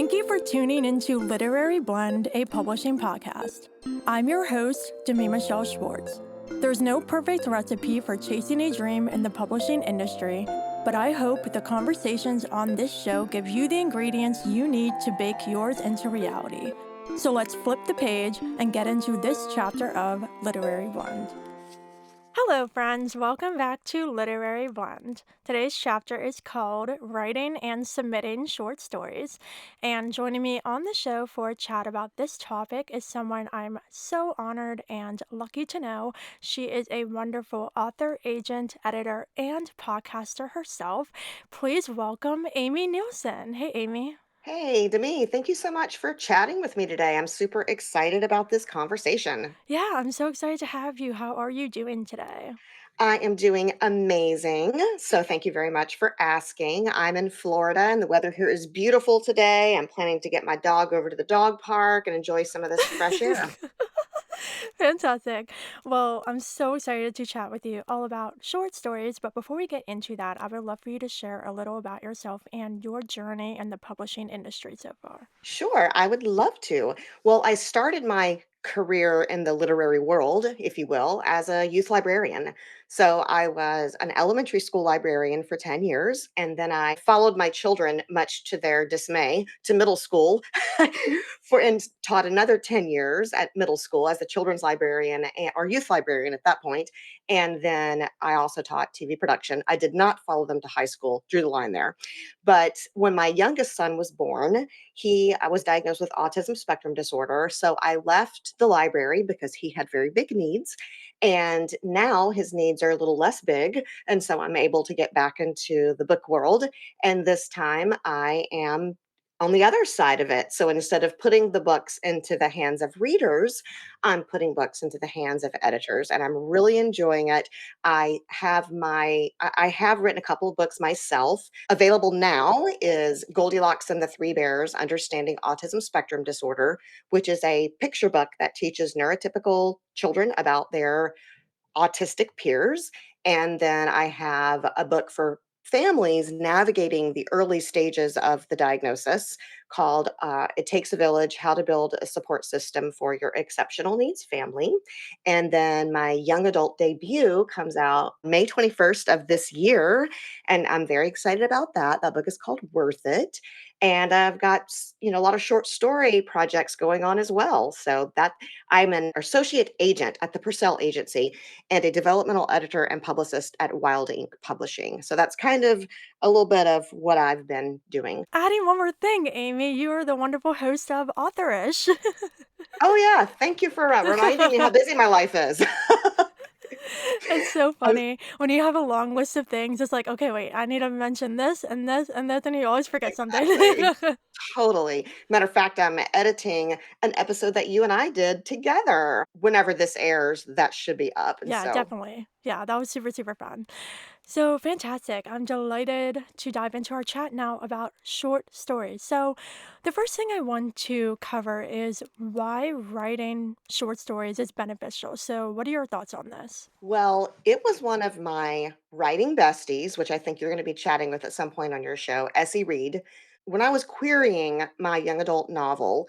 Thank you for tuning into Literary Blend, a publishing podcast. I'm your host, Demi Michelle Schwartz. There's no perfect recipe for chasing a dream in the publishing industry, but I hope the conversations on this show give you the ingredients you need to bake yours into reality. So let's flip the page and get into this chapter of Literary Blend. Hello, friends. Welcome back to Literary Blend. Today's chapter is called Writing and Submitting Short Stories. And joining me on the show for a chat about this topic is someone I'm so honored and lucky to know. She is a wonderful author, agent, editor, and podcaster herself. Please welcome Amy Nielsen. Hey, Amy. Hey, Demi, thank you so much for chatting with me today. I'm super excited about this conversation. Yeah, I'm so excited to have you. How are you doing today? I am doing amazing. So, thank you very much for asking. I'm in Florida and the weather here is beautiful today. I'm planning to get my dog over to the dog park and enjoy some of this fresh air. Fantastic. Well, I'm so excited to chat with you all about short stories. But before we get into that, I would love for you to share a little about yourself and your journey in the publishing industry so far. Sure, I would love to. Well, I started my career in the literary world, if you will, as a youth librarian. So I was an elementary school librarian for 10 years, and then I followed my children, much to their dismay, to middle school for and taught another 10 years at middle school as a children's librarian or youth librarian at that point. And then I also taught TV production. I did not follow them to high school, drew the line there. But when my youngest son was born, he was diagnosed with autism spectrum disorder. So I left the library because he had very big needs. And now his needs are a little less big. And so I'm able to get back into the book world. And this time I am on the other side of it. So instead of putting the books into the hands of readers, I'm putting books into the hands of editors. And I'm really enjoying it. I have written a couple of books myself. Available now is Goldilocks and the Three Bears: Understanding Autism Spectrum Disorder, which is a picture book that teaches neurotypical children about their autistic peers. And then I have a book for families navigating the early stages of the diagnosis called It Takes a Village: How to Build a Support System for Your Exceptional Needs Family. And then my young adult debut comes out May 21st of this year. And I'm very excited about that. That book is called Worth It. And I've got, a lot of short story projects going on as well. So that I'm an associate agent at the Purcell Agency and a developmental editor and publicist at Wild Ink Publishing. So that's kind of a little bit of what I've been doing. Adding one more thing, Amy, you are the wonderful host of Authorish. Oh, yeah. Thank you for reminding me how busy my life is. It's so I'm funny. When you have a long list of things, it's like, okay, wait, I need to mention this and this and this, and you always forget something. exactly. Totally. Matter of fact, I'm editing an episode that you and I did together. Whenever this airs, that should be up. And Yeah, so, definitely. Yeah, that was super, super fun. So fantastic. I'm delighted to dive into our chat now about short stories. So, the first thing I want to cover is why writing short stories is beneficial. So, what are your thoughts on this? well, it was one of my writing besties, which I think you're going to be chatting with at some point on your show, Essie Reed. When I was querying my young adult novel,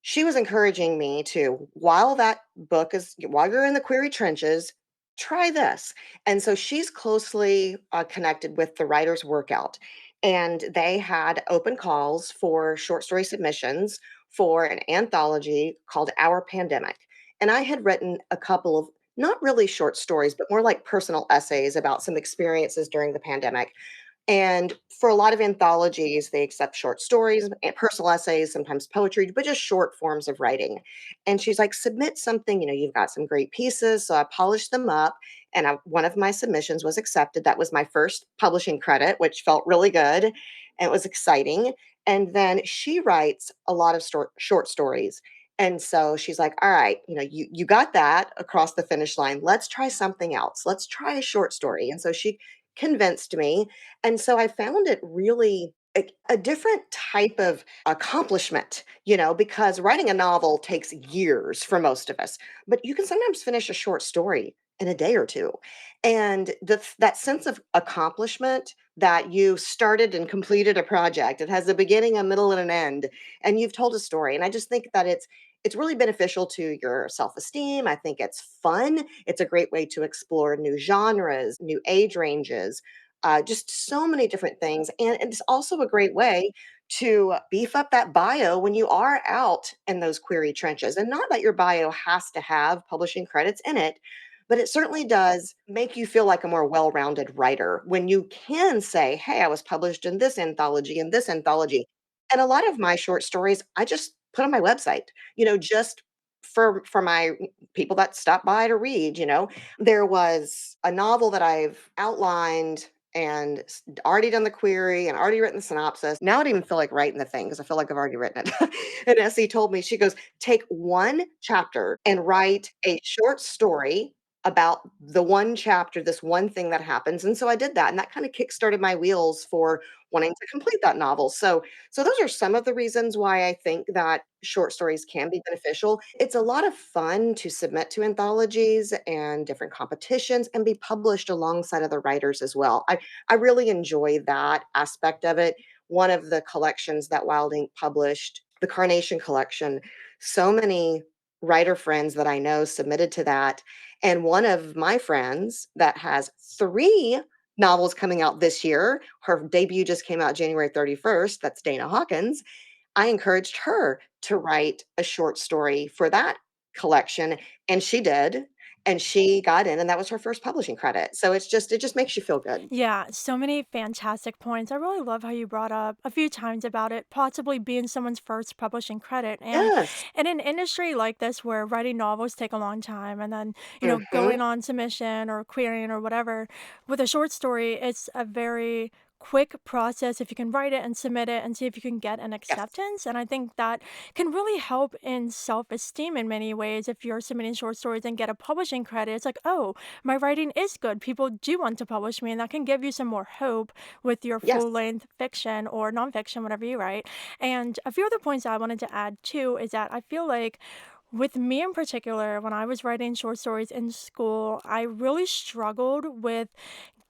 she was encouraging me to, while you're in the query trenches, try this. And so she's closely connected with the Writer's Workout. And they had open calls for short story submissions for an anthology called Our Pandemic. And I had written a couple of not really short stories, but more like personal essays about some experiences during the pandemic. And for a lot of anthologies, they accept short stories and personal essays, sometimes poetry, but just short forms of writing. And she's like, submit something, you've got some great pieces. So I polished them up, and one of my submissions was accepted. That was my first publishing credit, which felt really good. And it was exciting. And then she writes a lot of short stories. And so she's like, all right, you got that across the finish line. Let's try something else. Let's try a short story. And so she convinced me, and so I found it really a different type of accomplishment, because writing a novel takes years for most of us, but you can sometimes finish a short story in a day or two. And that sense of accomplishment that you started and completed a project, it has a beginning, a middle, and an end, and you've told a story. And I just think that it's really beneficial to your self-esteem. I think it's fun. It's a great way to explore new genres, new age ranges, just so many different things. And it's also a great way to beef up that bio when you are out in those query trenches. And not that your bio has to have publishing credits in it, but it certainly does make you feel like a more well-rounded writer when you can say, "Hey, I was published in this anthology and this anthology." And a lot of my short stories, I just put on my website, just for my people that stop by to read. There was a novel that I've outlined and already done the query and already written the synopsis. Now I don't even feel like writing the thing because I feel like I've already written it. And Essie told me, she goes, take one chapter and write a short story about the one chapter, this one thing that happens. And so I did that. And that kind of kickstarted my wheels for wanting to complete that novel. So those are some of the reasons why I think that short stories can be beneficial. It's a lot of fun to submit to anthologies and different competitions and be published alongside other writers as well. I really enjoy that aspect of it. One of the collections that Wild Ink published, the Carnation collection, so many writer friends that I know submitted to that. And one of my friends that has 3 novels coming out this year, her debut just came out January 31st, that's Dana Hawkins. I encouraged her to write a short story for that collection, and she did, and she got in, and that was her first publishing credit. So it just makes you feel good. Yeah, so many fantastic points. I really love how you brought up a few times about it possibly being someone's first publishing credit. And Yes. in an industry like this where writing novels take a long time and then, Mhm. going on submission or querying or whatever, with a short story, it's a very quick process if you can write it and submit it and see if you can get an Yes. acceptance. And I think that can really help in self-esteem in many ways if you're submitting short stories and get a publishing credit. It's like, oh, my writing is good. People do want to publish me, and that can give you some more hope with your Yes. full length fiction or nonfiction, whatever you write. And a few other points I wanted to add too is that I feel like with me in particular, when I was writing short stories in school, I really struggled with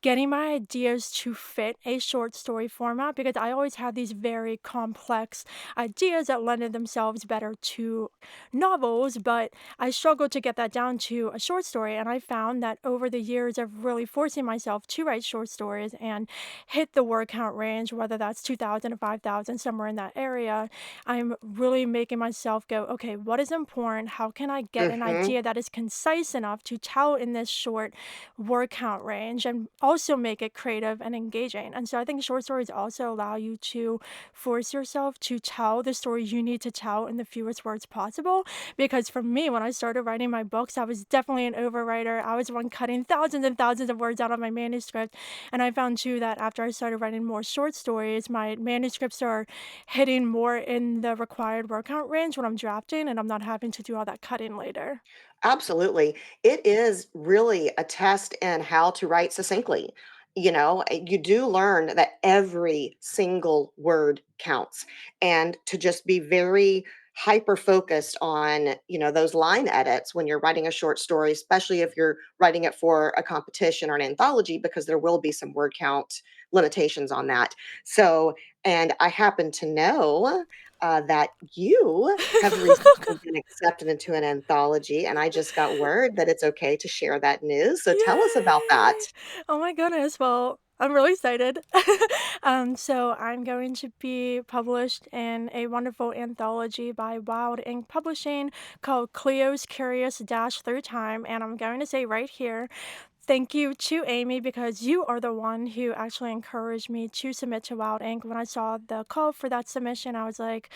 getting my ideas to fit a short story format because I always had these very complex ideas that lended themselves better to novels, but I struggled to get that down to a short story. And I found that over the years of really forcing myself to write short stories and hit the word count range, whether that's 2,000 to 5,000, somewhere in that area, I'm really making myself go, okay, what is important? How can I get an Mhm. idea that is concise enough to tell in this short word count range and also make it creative and engaging? And so I think short stories also allow you to force yourself to tell the story you need to tell in the fewest words possible. Because for me, when I started writing my books, I was definitely an overwriter. I was the one cutting thousands and thousands of words out of my manuscript. And I found too that after I started writing more short stories, my manuscripts are hitting more in the required word count range when I'm drafting, and I'm not having to do all that cutting later. Absolutely. It is really a test in how to write succinctly. You do learn that every single word counts, and to just be very hyper focused on, those line edits when you're writing a short story, especially if you're writing it for a competition or an anthology, because there will be some word count limitations on that. So, and I happen to know that you have recently been accepted into an anthology, and I just got word that it's okay to share that news. So tell us about that. Yay! Oh my goodness. Well, I'm really excited. So I'm going to be published in a wonderful anthology by Wild Ink Publishing called Cleo's Curious Dash Through Time. And I'm going to say right here, thank you to Amy because you are the one who actually encouraged me to submit to Wild Ink. When I saw the call for that submission, I was like,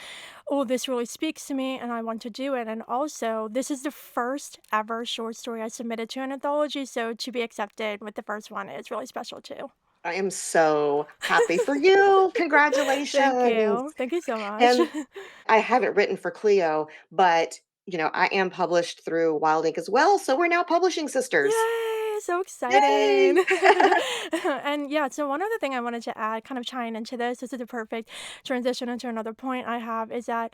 oh, this really speaks to me and I want to do it. And also, this is the first ever short story I submitted to an anthology, so to be accepted with the first one is really special too. I am so happy for you. Thank Congratulations. you. Thank you so much. And I haven't written for Clio, but I am published through Wild Ink as well. So we're now publishing sisters. Yay! So Yay! exciting. And yeah, so one other thing I wanted to add, kind of tying into this is a perfect transition into another point I have, is that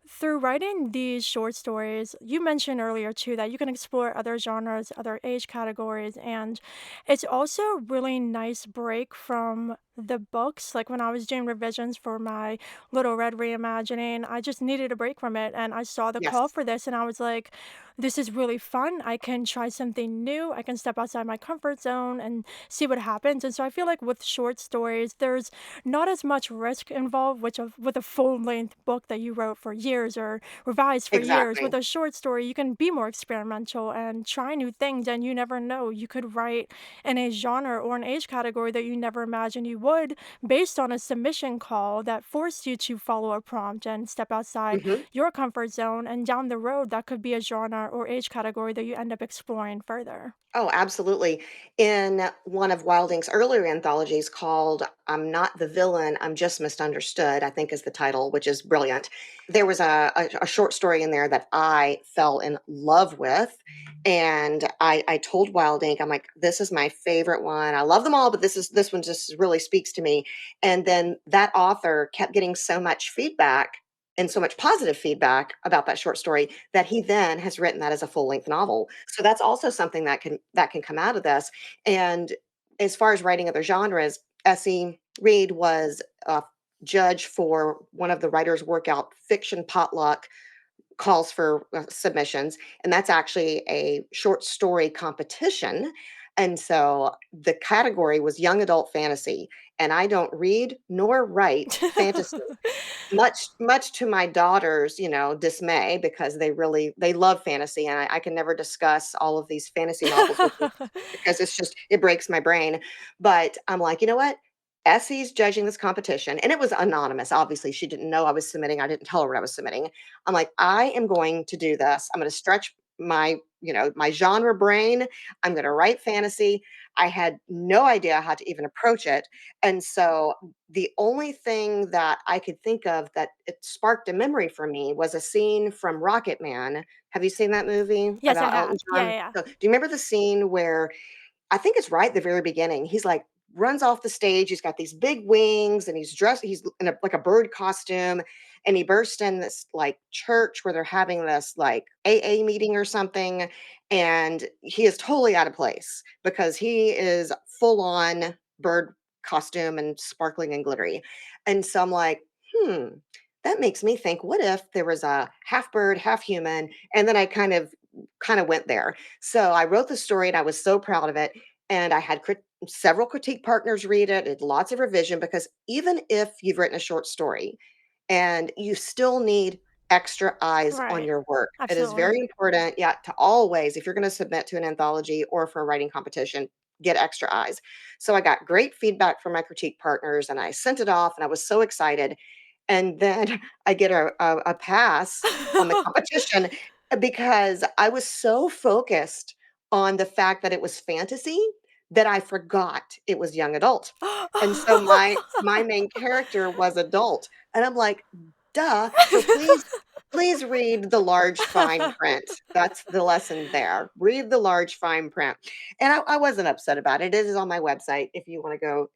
Through writing these short stories, you mentioned earlier too that you can explore other genres, other age categories, and it's also a really nice break from the books. Like when I was doing revisions for my Little Red reimagining, I just needed a break from it, and I saw the call Yes, for this, and I was like, this is really fun. I can try something new. I can step outside my comfort zone and see what happens. And so I feel like with short stories, there's not as much risk involved, which of with a full length book that you wrote for years or revised for years. With exactly. a short story, you can be more experimental and try new things, and you never know. You could write in a genre or an age category that you never imagined you would, based on a submission call that forced you to follow a prompt and step outside Mhm. your comfort zone. And down the road, that could be a genre or age category that you end up exploring further. Oh, absolutely. In one of Wilding's earlier anthologies called I'm Not the Villain, I'm Just Misunderstood, I think is the title, which is brilliant. There was a short story in there that I fell in love with. And I told Wilding, I'm like, this is my favorite one. I love them all, but this one just really speaks to me. And then that author kept getting so much feedback and so much positive feedback about that short story that he then has written that as a full-length novel. So that's also something that can come out of this. And as far as writing other genres, Essie Reed was a judge for one of the Writers Workout Fiction Potluck calls for submissions, and that's actually a short story competition. And so the category was young adult fantasy, and I don't read nor write fantasy. Much to my daughter's, dismay because they love fantasy, and I can never discuss all of these fantasy novels with them because it breaks my brain. But I'm like, "You know what? Essie's judging this competition," and it was anonymous. Obviously, she didn't know I was submitting. I didn't tell her what I was submitting. I'm like, "I am going to do this. I'm gonna stretch my genre brain. I'm gonna write fantasy." I had no idea how to even approach it. And so the only thing that I could think of that it sparked a memory for me was a scene from Rocket Man. Have you seen that movie Yes, I about Elton have. Yeah, John? yeah, yeah. So, do you remember the scene where I think it's right at the very beginning. He's like runs off the stage. He's got these big wings and he's dressed, he's in like a bird costume. And he bursts in this like church where they're having this like AA meeting or something. And he is totally out of place because he is full on bird costume and sparkling and glittery. And so I'm like, hmm, that makes me think, what if there was a half bird, half human? And then I kind of went there. So I wrote the story and I was so proud of it. And I had several critique partners read it, did lots of revision because even if you've written a short story and you still need extra eyes on Right. your work, it is Absolutely. very important, yeah, to always, if you're going to submit to an anthology or for a writing competition, get extra eyes. So I got great feedback from my critique partners and I sent it off and I was so excited. And then I get a pass on the competition because I was so focused on the fact that it was fantasy that I forgot it was young adult. And so my main character was adult, and I'm like, "Duh." So please read the large fine print. That's the lesson there. Read the large fine print. And I wasn't upset about it. It is on my website if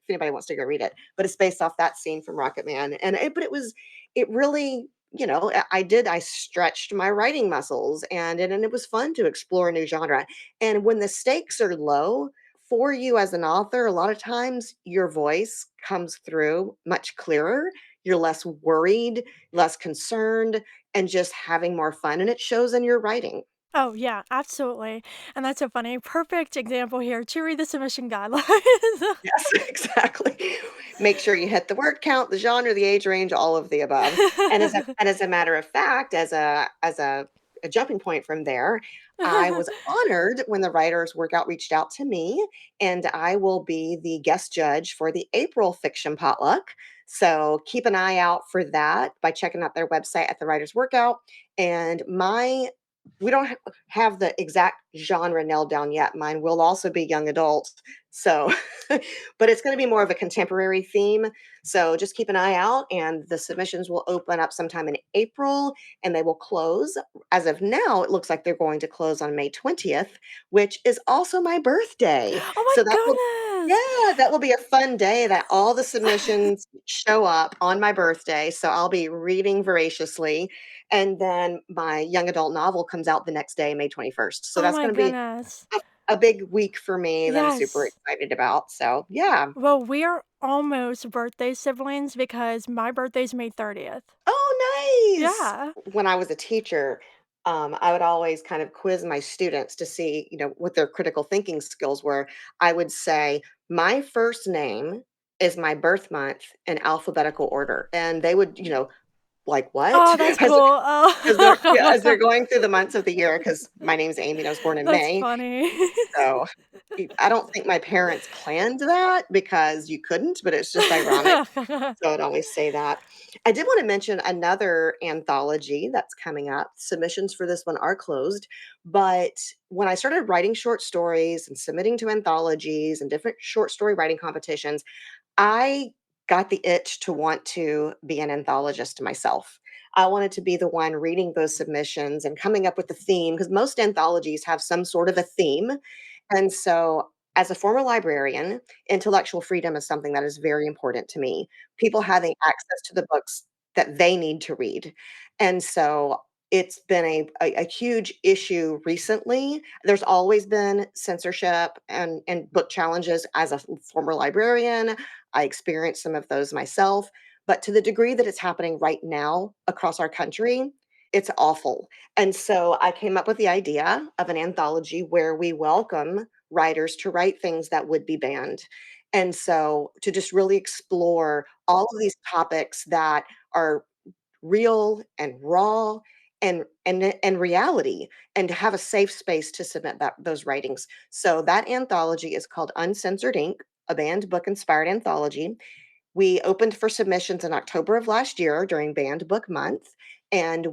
anybody wants to go read it. But it's based off that scene from Rocket Man. It really, I stretched my writing muscles and it was fun to explore a new genre. And when the stakes are low for you as an author, a lot of times your voice comes through much clearer. You're less worried, less concerned, and just having more fun. And it shows in your writing. Oh, yeah, absolutely, and that's so funny. Perfect example here to read the submission guidelines. Yes, exactly. Make sure you hit the word count, the genre, the age range, all of the above. And as a matter of fact, as a jumping point from there, I was honored when the Writers Workout reached out to me, and I will be the guest judge for the April Fiction Potluck. So keep an eye out for that by checking out their website at the Writers Workout. And my we don't have the exact genre nailed down yet. Mine will also be young adult. So, but it's going to be more of a contemporary theme. So just keep an eye out, and the submissions will open up sometime in April and they will close. As of now, it looks like they're going to close on May 20th, which is also my birthday. Oh So that will my Yes. Yeah, that will be a fun day that all the submissions show up on my birthday, so I'll be reading voraciously, and then my young adult novel comes out the next day, May 21st. So Oh that's my gonna be goodness. a big week for me that I'm super Yes. excited about, so yeah. Well, we're almost birthday siblings because my birthday's May 30th. Oh, nice! Yeah. When I was a teacher, I would always kind of quiz my students to see, what their critical thinking skills were. I would say, "My first name is my birth month in alphabetical order," and they would, like, "What?" Oh, that's As cool. as they're Oh. going through the months of the year, because my name's Amy and I was born in That's May, funny. so I don't think my parents planned that because you couldn't, but it's just ironic. So I'd always say that. I did want to mention another anthology that's coming up. Submissions for this one are closed, but when I started writing short stories and submitting to anthologies and different short story writing competitions, I got the itch to want to be an anthologist myself. I wanted to be the one reading those submissions and coming up with the theme because most anthologies have some sort of a theme. And so, as a former librarian, intellectual freedom is something that is very important to me. People having access to the books that they need to read. And so, it's been a huge issue recently. There's always been censorship and book challenges as a former librarian. I experienced some of those myself, but to the degree that it's happening right now across our country, it's awful. And so I came up with the idea of an anthology where we welcome writers to write things that would be banned. And so to just really explore all of these topics that are real and raw and reality, and to have a safe space to submit those writings. So that anthology is called Uncensored Ink, a banned book inspired anthology. We opened for submissions in October of last year during Banned Book Month, and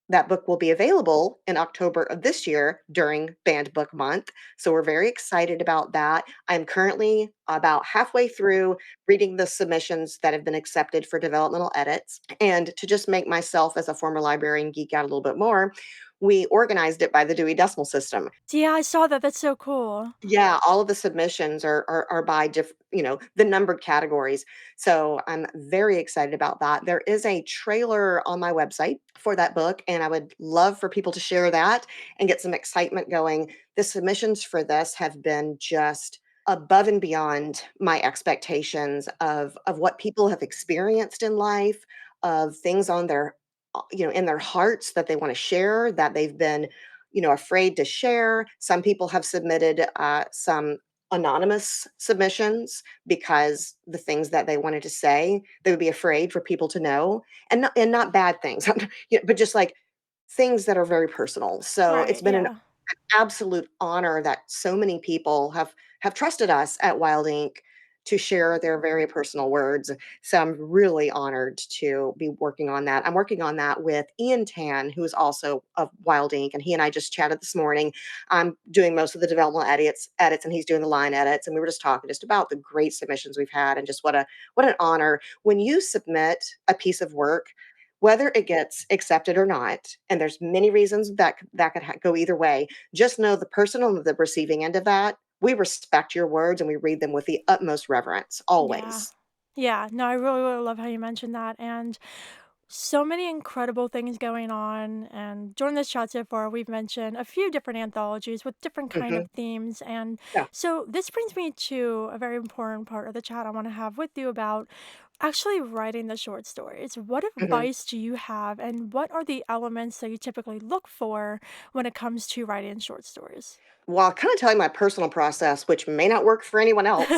that book will be available in October of this year during Banned Book Month. So we're very excited about that. I'm currently about halfway through reading the submissions that have been accepted for developmental edits. And to just make myself as a former librarian geek out a little bit more, we organized it by the Dewey Decimal System. Yeah, I saw that. That's so cool. Yeah, all of the submissions are by the numbered categories. So I'm very excited about that. There is a trailer on my website for that book, and I would love for people to share that and get some excitement going. The submissions for this have been just above and beyond my expectations of what people have experienced in life, of things on their in their hearts that they want to share, that they've been afraid to share. Some people have submitted some anonymous submissions because the things that they wanted to say, they would be afraid for people to know, and not bad things, but just like things that are very personal. So Right, it's been an yeah. absolute honor that so many people have trusted us at Wild Ink to share their very personal words. So I'm really honored to be working on that. I'm working on that with Ian Tan, who is also of Wild Ink, and he and I just chatted this morning. I'm doing most of the developmental edits, and he's doing the line edits. And we were just talking just about the great submissions we've had, and just what an honor when you submit a piece of work, whether it gets accepted or not. And there's many reasons that could go either way. Just know the person on the receiving end of that, we respect your words and we read them with the utmost reverence, Yeah. always. Yeah, no, I really, really love how you mentioned that, and so many incredible things going on, and during this chat so far, we've mentioned a few different anthologies with different kind Mhm. of themes, and Yeah. so this brings me to a very important part of the chat I wanna have with you about actually writing the short stories. What Mhm. advice do you have, and what are the elements that you typically look for when it comes to writing short stories? Well, I'll kind of tell you my personal process, which may not work for anyone else.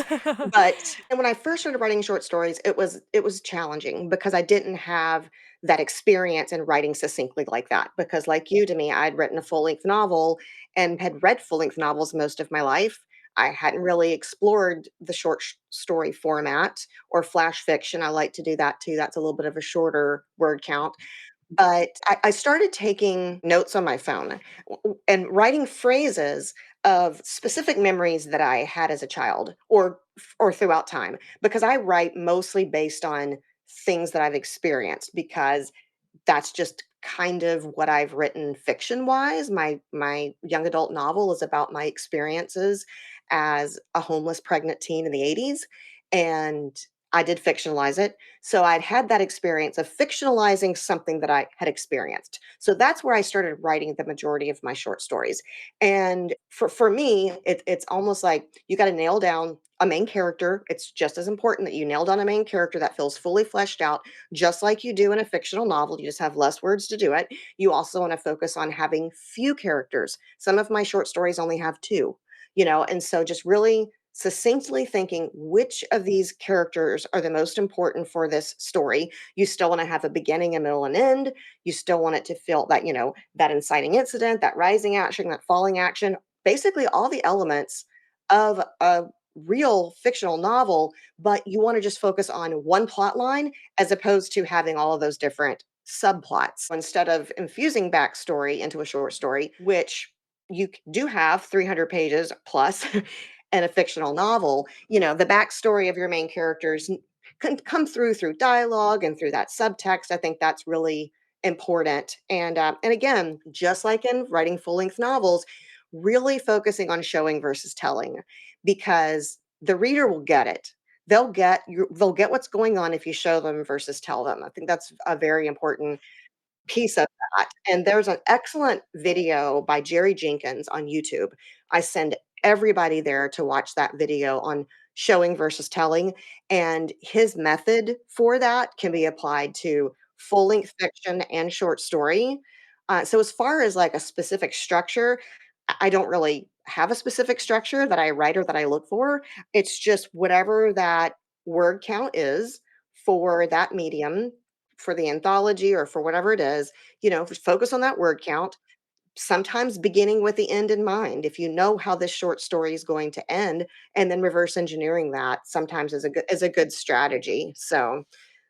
But and when I first started writing short stories, it was challenging because I didn't have that experience in writing succinctly like that. Because like you to me, I'd written a full-length novel and had read full-length novels most of my life. I hadn't really explored the short story format or flash fiction. I like to do that too. That's a little bit of a shorter word count. But I started taking notes on my phone and writing phrases of specific memories that I had as a child or throughout time, because I write mostly based on things that I've experienced, because that's just kind of what I've written fiction wise. My young adult novel is about my experiences, as a homeless pregnant teen in the 80s, and I did fictionalize it. So I'd had that experience of fictionalizing something that I had experienced. So that's where I started writing the majority of my short stories. And for me, it's almost like you got to nail down a main character. It's just as important that you nail down a main character that feels fully fleshed out, just like you do in a fictional novel. You just have less words to do it. You also want to focus on having few characters. Some of my short stories only have two, and so just really succinctly thinking which of these characters are the most important for this story. You still want to have a beginning, a middle, and end. You still want it to feel that, that inciting incident, that rising action, that falling action, basically all the elements of a real fictional novel, but you want to just focus on one plot line as opposed to having all of those different subplots. Instead of infusing backstory into a short story, which you do have 300 pages plus in a fictional novel, the backstory of your main characters can come through dialogue and through that subtext. I think that's really important. And again, just like in writing full length novels, really focusing on showing versus telling, because the reader will get it. They'll get what's going on if you show them versus tell them. I think that's a very important piece of that, and there's an excellent video by Jerry Jenkins on YouTube. I send everybody there to watch that video on showing versus telling, and his method for that can be applied to full-length fiction and short story. So as far as, like, a specific structure, I don't really have a specific structure that I write or that I look for. It's just whatever that word count is for that medium, for the anthology or for whatever it is, just focus on that word count, sometimes beginning with the end in mind. If you know how this short story is going to end, and then reverse engineering that sometimes is a good strategy. So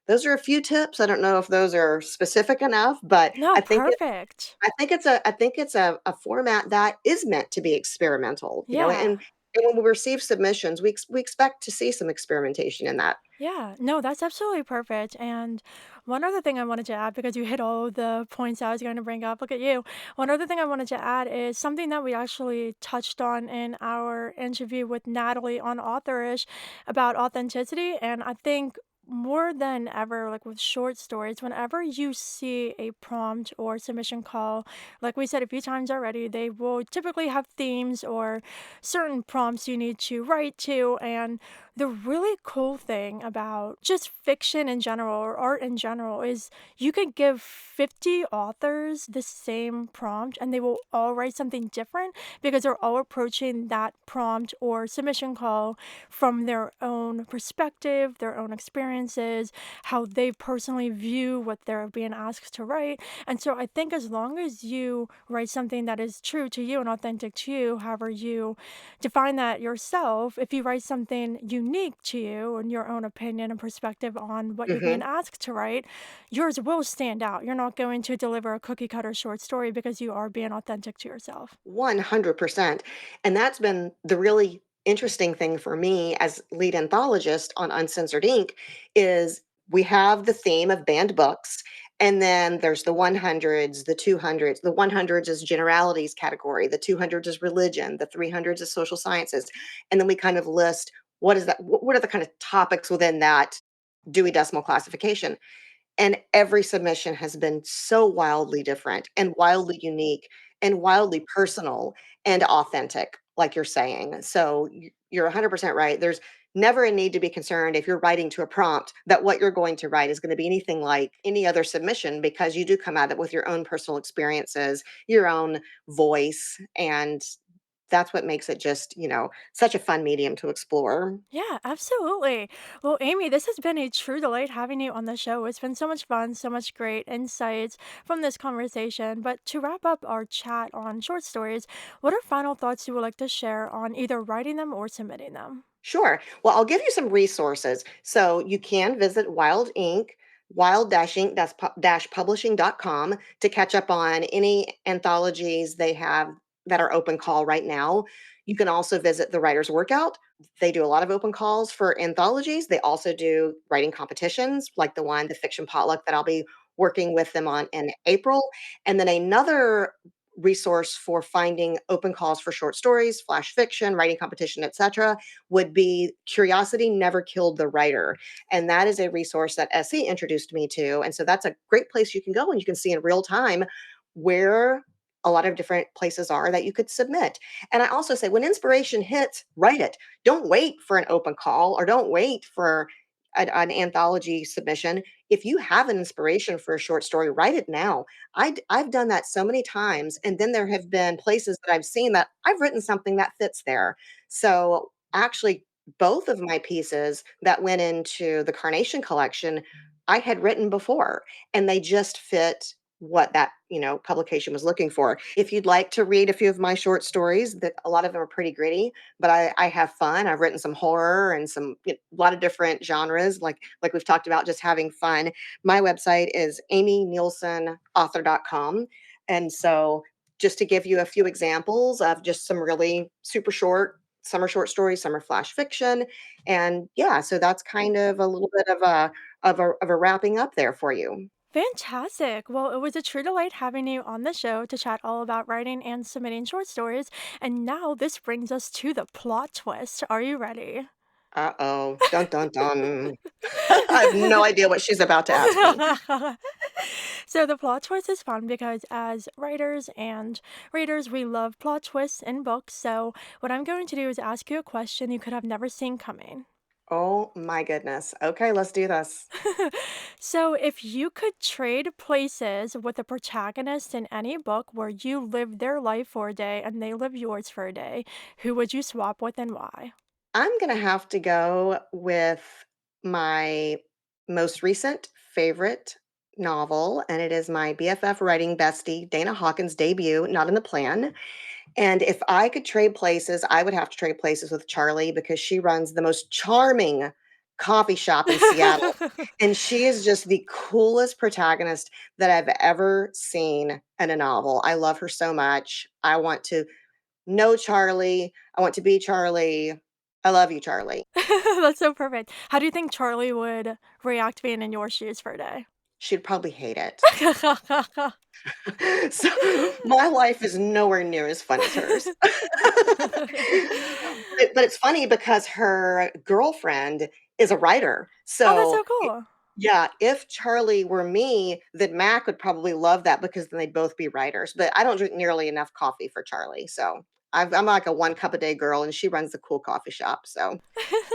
those are a few tips. I don't know if those are specific enough, but No, perfect. I think it's a format that is meant to be experimental, Yeah. and when we receive submissions, we expect to see some experimentation in that. Yeah, no, that's absolutely perfect. And one other thing I wanted to add, because you hit all the points I was going to bring up, look at you. One other thing I wanted to add is something that we actually touched on in our interview with Natalie on Authorish about authenticity. And I think more than ever, like with short stories, whenever you see a prompt or submission call, like we said a few times already, they will typically have themes or certain prompts you need to write to. And the really cool thing about just fiction in general or art in general is you could give 50 authors the same prompt and they will all write something different because they're all approaching that prompt or submission call from their own perspective, their own experiences, how they personally view what they're being asked to write. And so I think as long as you write something that is true to you and authentic to you, however you define that yourself, if you write something unique to you and your own opinion and perspective on what you're being Mhm. asked to write, yours will stand out. You're not going to deliver a cookie cutter short story because you are being authentic to yourself. 100%. And that's been the really interesting thing for me as lead anthologist on Uncensored Ink is we have the theme of banned books, and then there's the 100s, the 200s. The 100s is generalities category, the 200s is religion, the 300s is social sciences. And then we kind of list what is that what are the kind of topics within that Dewey Decimal Classification. And every submission has been so wildly different and wildly unique and wildly personal and authentic, like you're saying. So you're 100% right. There's never a need to be concerned if you're writing to a prompt that what you're going to write is going to be anything like any other submission, because you do come at it with your own personal experiences, your own voice. And that's what makes it just, such a fun medium to explore. Yeah, absolutely. Well, Amy, this has been a true delight having you on the show. It's been so much fun, so much great insights from this conversation. But to wrap up our chat on short stories, what are final thoughts you would like to share on either writing them or submitting them? Sure. Well, I'll give you some resources. So you can visit Wild Inc., wild-ink, that's publishing.com, to catch up on any anthologies they have that are open call right now. You can also visit the Writer's Workout. They do a lot of open calls for anthologies. They also do writing competitions, like the Fiction Potluck, that I'll be working with them on in April. And then another resource for finding open calls for short stories, flash fiction, writing competition, etc., would be Curiosity Never Killed the Writer. And that is a resource that SE introduced me to. And so that's a great place you can go and you can see in real time where a lot of different places are that you could submit. And I also say when inspiration hits, write it. Don't wait for an open call or don't wait for an anthology submission. If you have an inspiration for a short story, write it now. I've done that so many times. And then there have been places that I've seen that I've written something that fits there. So actually, both of my pieces that went into the Carnation collection, I had written before, and they just fit what that publication was looking for. If you'd like to read a few of my short stories, that a lot of them are pretty gritty, but I have fun. I've written some horror and some a lot of different genres, like we've talked about, just having fun. My website is amynielsenauthor.com, and so just to give you a few examples of just some really super short. Some are short stories, some are flash fiction, and yeah, so that's kind of a little bit of a wrapping up there for you. Fantastic. Well, it was a true delight having you on the show to chat all about writing and submitting short stories. And now this brings us to the plot twist. Are you ready? Uh-oh. Dun, dun, dun. I have no idea what she's about to ask me. So the plot twist is fun because as writers and readers, we love plot twists in books. So what I'm going to do is ask you a question you could have never seen coming. Oh my goodness. Okay, let's do this. So if you could trade places with a protagonist in any book where you live their life for a day and they live yours for a day, who would you swap with and why? I'm gonna have to go with my most recent favorite novel, and it is my BFF writing bestie, Dana Hawkins' debut, Not in the Plan. And if I could trade places, I would have to trade places with Charlie because she runs the most charming coffee shop in Seattle. And she is just the coolest protagonist that I've ever seen in a novel. I love her so much. I want to know Charlie. I want to be Charlie. I love you, Charlie. That's so perfect. How do you think Charlie would react being in your shoes for a day? She'd probably hate it. So my life is nowhere near as fun as hers. But it's funny because her girlfriend is a writer. Oh, that's So, so cool. yeah, if Charlie were me, then Mac would probably love that because then they'd both be writers. But I don't drink nearly enough coffee for Charlie. So I'm like a one cup a day girl, and she runs the cool coffee shop. So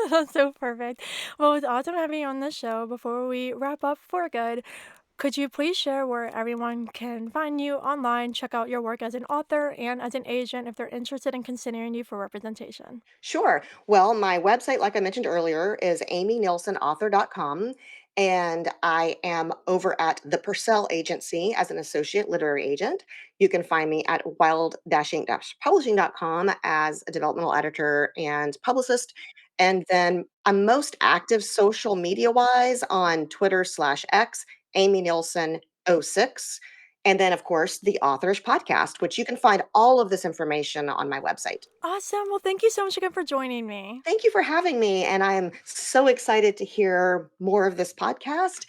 That's so perfect. Well, it's awesome having you on the show. Before we wrap up for good, could you please share where everyone can find you online, check out your work as an author and as an agent if they're interested in considering you for representation? sure. Well, my website, like I mentioned earlier, is amynielsenauthor.com. And I am over at the Purcell Agency as an associate literary agent. You can find me at wild-ink-publishing.com as a developmental editor and publicist. And then I'm most active social media wise on Twitter/X, Amy Nielsen 06. And then, of course, the Authorish podcast, which you can find all of this information on my website. Awesome. Well, thank you so much again for joining me. Thank you for having me. And I am so excited to hear more of this podcast.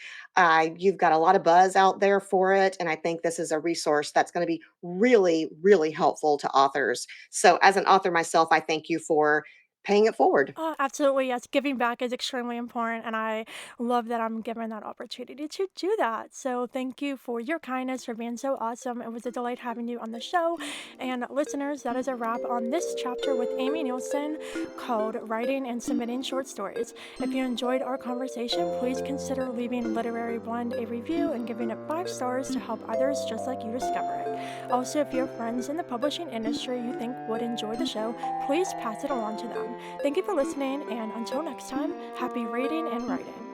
You've got a lot of buzz out there for it. And I think this is a resource that's going to be really, really helpful to authors. So, as an author myself, I thank you for paying it forward. Oh, absolutely. Yes. Giving back is extremely important. And I love that I'm given that opportunity to do that. So thank you for your kindness, for being so awesome. It was a delight having you on the show. And listeners, that is a wrap on this chapter with Amy Nielsen called Writing and Submitting Short Stories. If you enjoyed our conversation, please consider leaving Literary Blend a review and giving it 5 stars to help others just like you discover it. Also, if you have friends in the publishing industry you think would enjoy the show, please pass it along to them. Thank you for listening, and until next time, happy reading and writing.